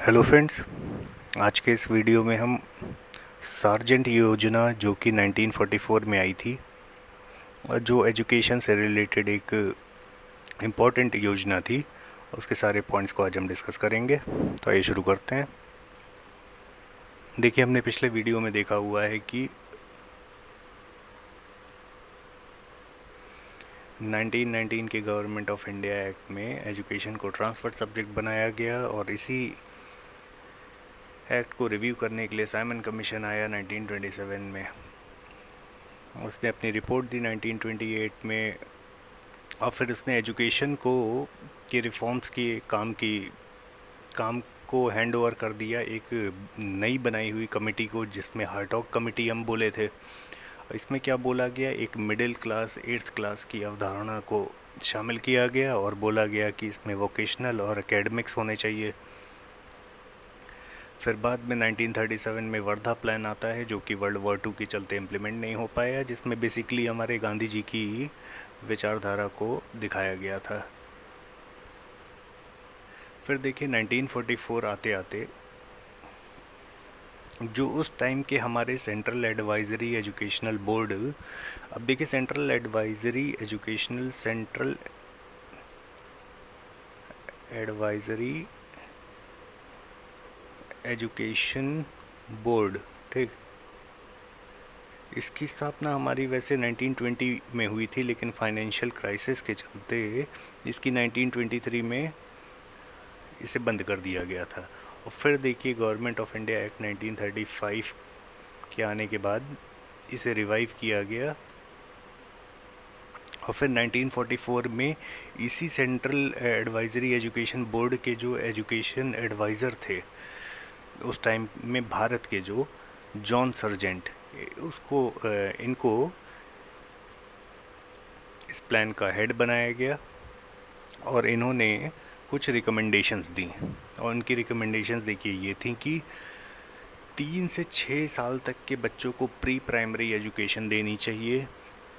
Hello friends, आज के इस वीडियो में हम सार्जेंट योजना जो कि 1944 में आई थी और जो एजुकेशन से रिलेटेड एक इम्पॉर्टेंट योजना थी, उसके सारे पॉइंट्स को आज हम डिस्कस करेंगे। तो आइए शुरू करते हैं। देखिए, हमने पिछले वीडियो में देखा हुआ है कि 1919 के गवर्नमेंट ऑफ इंडिया एक्ट में एजुकेशन को ट्रांसफर सब्जेक्ट बनाया गया और इसी एक्ट को रिव्यू करने के लिए साइमन कमीशन आया 1927 में। उसने अपनी रिपोर्ट दी 1928 में और फिर उसने एजुकेशन को के रिफॉर्म्स की काम को हैंड ओवर कर दिया एक नई बनाई हुई कमेटी को, जिसमें हार्टॉग कमेटी हम बोले थे। इसमें क्या बोला गया, एक मिडिल क्लास 8th क्लास की अवधारणा को शामिल किया गया और बोला गया कि इसमें वोकेशनल और एकेडमिक्स होने चाहिए। फिर बाद में 1937 में वर्धा प्लान आता है, जो कि वर्ल्ड वॉर 2 के चलते इम्प्लीमेंट नहीं हो पाया, जिसमें बेसिकली हमारे गांधी जी की विचारधारा को दिखाया गया था। फिर देखिए 1944 आते आते जो उस टाइम के हमारे सेंट्रल एडवाइजरी एजुकेशनल बोर्ड, अब देखिए सेंट्रल एडवाइजरी एजुकेशन बोर्ड, ठीक, इसकी स्थापना हमारी वैसे 1920 में हुई थी, लेकिन फाइनेंशियल क्राइसिस के चलते इसकी 1923 में इसे बंद कर दिया गया था। और फिर देखिए गवर्नमेंट ऑफ इंडिया एक्ट 1935 के आने के बाद इसे रिवाइव किया गया और फिर 1944 में इसी सेंट्रल एडवाइजरी एजुकेशन बोर्ड के जो एजुकेशन एडवाइज़र थे उस टाइम में भारत के, जो जॉन सर्जेंट, इनको इस प्लान का हेड बनाया गया और इन्होंने कुछ रिकमेंडेशंस दी। और उनकी रिकमेंडेशंस देखिए ये थी कि 3 से 6 साल तक के बच्चों को प्री प्राइमरी एजुकेशन देनी चाहिए,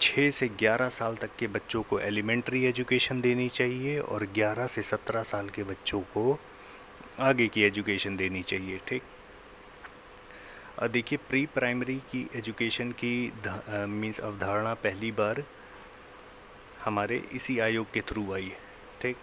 6 से 11 साल तक के बच्चों को एलिमेंट्री एजुकेशन देनी चाहिए और 11 से 17 साल के बच्चों को आगे की एजुकेशन देनी चाहिए, ठीक। देखिए प्री प्राइमरी की एजुकेशन की मीन्स अवधारणा पहली बार हमारे इसी आयोग के थ्रू आई, ठीक।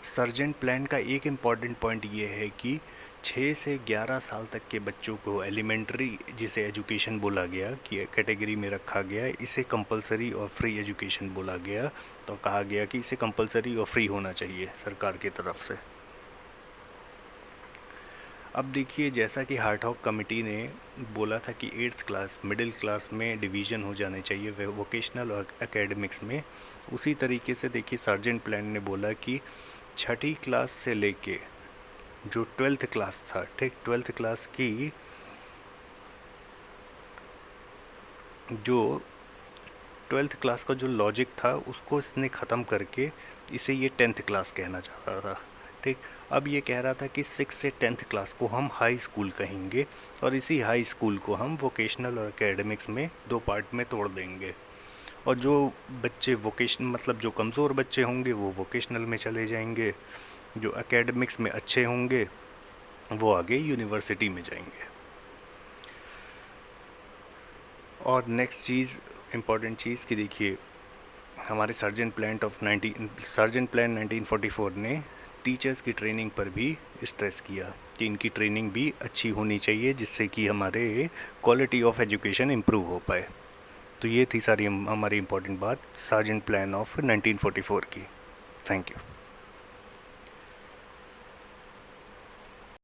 सर्जेंट प्लान का एक इम्पॉर्टेंट पॉइंट ये है कि 6 से 11 साल तक के बच्चों को एलिमेंट्री, जिसे एजुकेशन बोला गया कि कैटेगरी में रखा गया, इसे कंपलसरी और फ्री एजुकेशन बोला गया। तो कहा गया कि इसे कंपलसरी और फ्री होना चाहिए सरकार की तरफ से। अब देखिए, जैसा कि हार्टॉग कमेटी ने बोला था कि 8th क्लास मिडिल क्लास में डिवीज़न हो जाने चाहिए वोकेशनल और एकेडमिक्स में, उसी तरीके से देखिए सर्जेंट प्लान ने बोला कि 6ठी क्लास से लेके जो 12th क्लास था, ठीक, 12th क्लास की जो 12th क्लास का जो लॉजिक था उसको इसने ख़त्म करके इसे ये 10th क्लास कहना चाह रहा था, ठीक। अब ये कह रहा था कि 6 से 10th क्लास को हम हाई स्कूल कहेंगे और इसी हाई स्कूल को हम वोकेशनल और एकेडमिक्स में 2 पार्ट में तोड़ देंगे। और जो बच्चे मतलब जो कमज़ोर बच्चे होंगे वो वोकेशनल में चले जाएंगे, जो एकेडमिक्स में अच्छे होंगे वो आगे यूनिवर्सिटी में जाएंगे। और नेक्स्ट चीज़, इम्पॉर्टेंट चीज़ कि देखिए हमारे सर्जेंट प्लान 1944 ने टीचर्स की ट्रेनिंग पर भी स्ट्रेस किया कि इनकी ट्रेनिंग भी अच्छी होनी चाहिए, जिससे कि हमारे क्वालिटी ऑफ एजुकेशन इम्प्रूव हो पाए। तो ये थी सारी हमारी इम्पोर्टेंट बात सर्जेंट प्लान ऑफ 1944 की। Thank you.